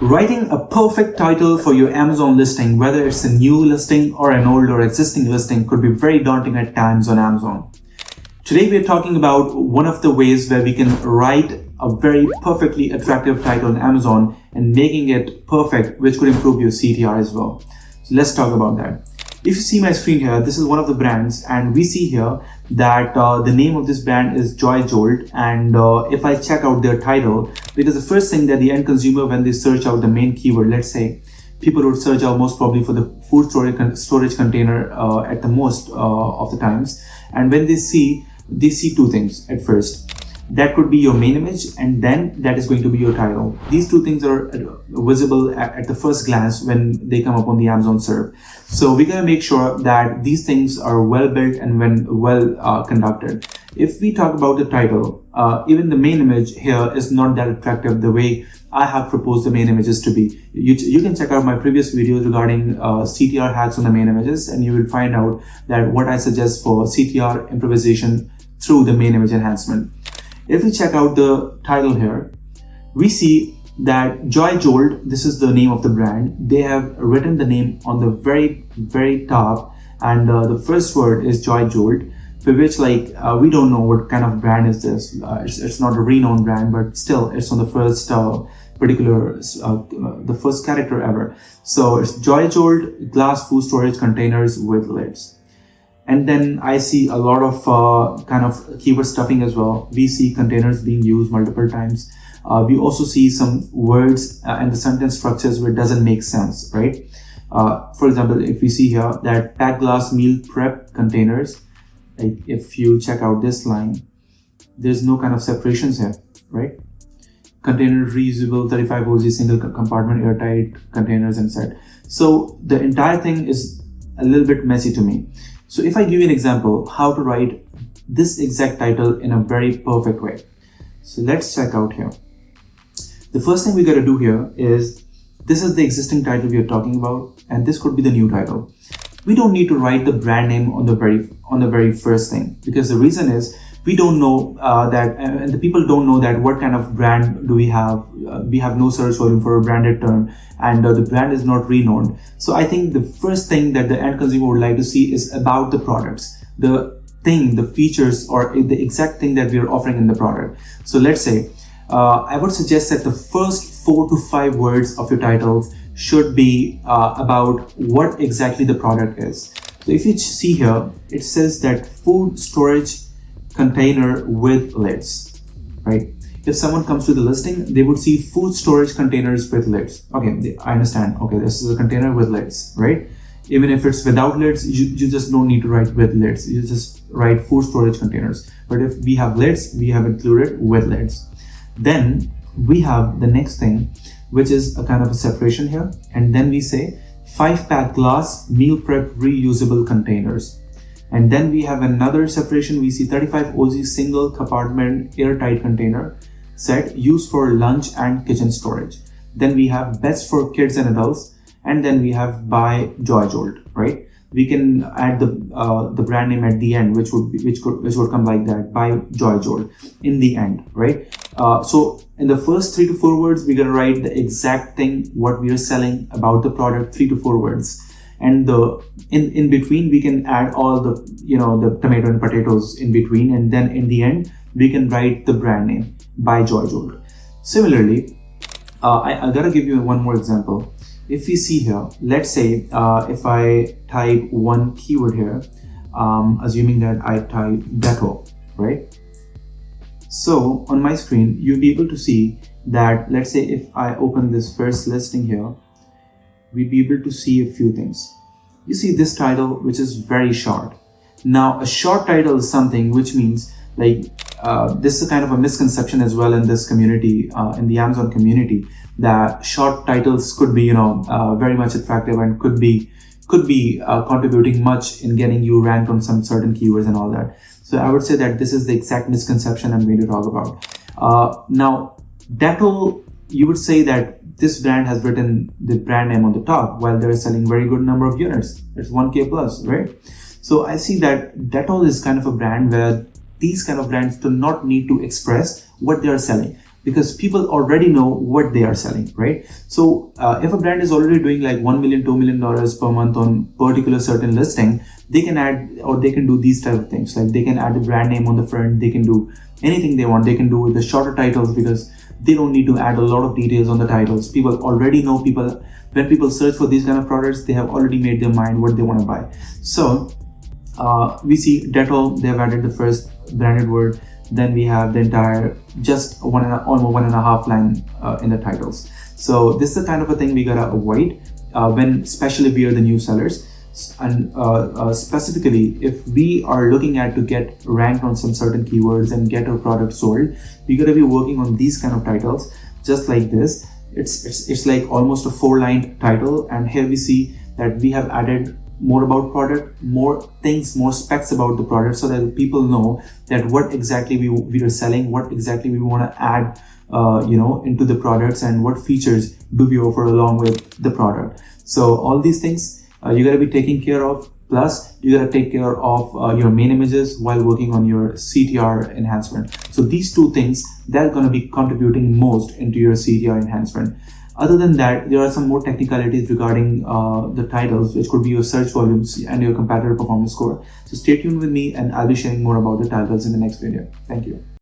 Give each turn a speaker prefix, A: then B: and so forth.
A: Writing a perfect title for your Amazon listing, whether it's a new listing or an old or existing listing, could be very daunting at times on Amazon. Today we're talking about one of the ways where we can write a very perfectly attractive title on Amazon and making it perfect, which could improve your CTR as well. So let's talk about that. If you see my screen here, this is one of the brands, and we see here that the name of this brand is 𝐁𝐿𝐴. And if I check out their title, because the first thing that the end consumer, when they search out the main keyword, let's say people would search out most probably for the food storage container at the most of the times. And when they see two things at first. That could be your main image, and then that is going to be your title. These two things are visible at the first glance when they come up on the Amazon SERP. So we're going to make sure that these things are well built and well conducted. If we talk about the title, even the main image here is not that attractive the way I have proposed the main images to be. You can check out my previous videos regarding CTR hacks on the main images, and you will find out that what I suggest for CTR improvisation through the main image enhancement. If we check out the title here, we see that 𝐁𝐿𝐴, this is the name of the brand. They have written the name on the very top, and the first word is 𝐁𝐿𝐴, for which we don't know what kind of brand is this. It's not a renowned brand, but still it's on the first the first character ever. So it's 𝐁𝐿𝐴 glass food storage containers with lids. And then I see a lot of kind of keyword stuffing as well. We see containers being used multiple times. We also see some words and the sentence structures where it doesn't make sense, right? For example, if we see here that packed glass meal prep containers, like if you check out this line, there's no kind of separations here, right? Container reusable 35 OZ single compartment airtight containers and set. So the entire thing is a little bit messy to me. So if I give you an example how to write this exact title in a very perfect way. So let's check out here. The first thing we got to do here is, this is the existing title we are talking about, and this could be the new title. We don't need to write the brand name on the very first thing, because the reason is we don't know that, and the people don't know that what kind of brand do we have. We have no search volume for a branded term, and the brand is not renowned. So I think the first thing that the end consumer would like to see is about the products, the features, or the exact thing that we are offering in the product. So let's say, I would suggest that the first 4 to 5 words of your titles should be about what exactly the product is. So if you see here, it says that food storage container with lids, right? If someone comes to the listing, they would see food storage containers with lids. Okay, I understand. Okay, this is a container with lids, right? Even if it's without lids, you just don't need to write with lids. You just write food storage containers. But if we have lids, we have included with lids. Then we have the next thing, which is a kind of a separation here. And then we say 5-pack glass meal prep reusable containers. And then we have another separation. We see 35 OZ single compartment airtight container set used for lunch and kitchen storage. Then we have best for kids and adults. And then we have by 𝐁𝐿𝐴, right? We can add the brand name at the end, which would come like that, by 𝐁𝐿𝐴 in the end, right? So in the first 3 to 4 words, we're gonna write the exact thing what we are selling about the product, 3 to 4 words. And in between, we can add all the the tomato and potatoes in between, and then in the end we can write the brand name by 𝐁𝐿𝐴. Similarly, I gotta give you one more example. If we see here, let's say if I type one keyword here, assuming that I type Dettol, right? So on my screen, you'll be able to see that, let's say if I open this first listing here, we'll be able to see a few things. You see this title, which is very short. Now, a short title is something which means this is kind of a misconception as well in this community, in the Amazon community, that short titles could be, very much attractive and could be contributing much in getting you ranked on some certain keywords and all that. So I would say that this is the exact misconception I'm going to talk about. Now, Dettol, you would say that this brand has written the brand name on the top while they're selling very good number of units. It's 1K plus, right? So I see that Dettol is kind of a brand where these kind of brands do not need to express what they are selling. because people already know what they are selling, right? So if a brand is already doing like $1 million, $2 million per month on particular certain listing, they can add, or they can do these type of things. Like they can add the brand name on the front, they can do anything they want. They can do with the shorter titles, because they don't need to add a lot of details on the titles. People already know, when people search for these kind of products, they have already made their mind what they want to buy. So we see Dettol, they have added the first branded word. Then we have the entire just almost 1.5 line in the titles. So this is the kind of a thing we gotta avoid when especially we are the new sellers. And specifically, if we are looking at to get ranked on some certain keywords and get our product sold, we gotta be working on these kind of titles, just like this. It's like almost a 4-line title, and here we see that we have added more about product, more things, more specs about the product, so that people know that what exactly we are selling, what exactly we want to add into the products, and what features do we offer along with the product. So all these things you got to be taking care of. Plus you got to take care of your main images while working on your CTR enhancement. So these two things, they're going to be contributing most into your CTR enhancement. Other than that, there are some more technicalities regarding the titles, which could be your search volumes and your competitor performance score. So stay tuned with me, and I'll be sharing more about the titles in the next video. Thank you.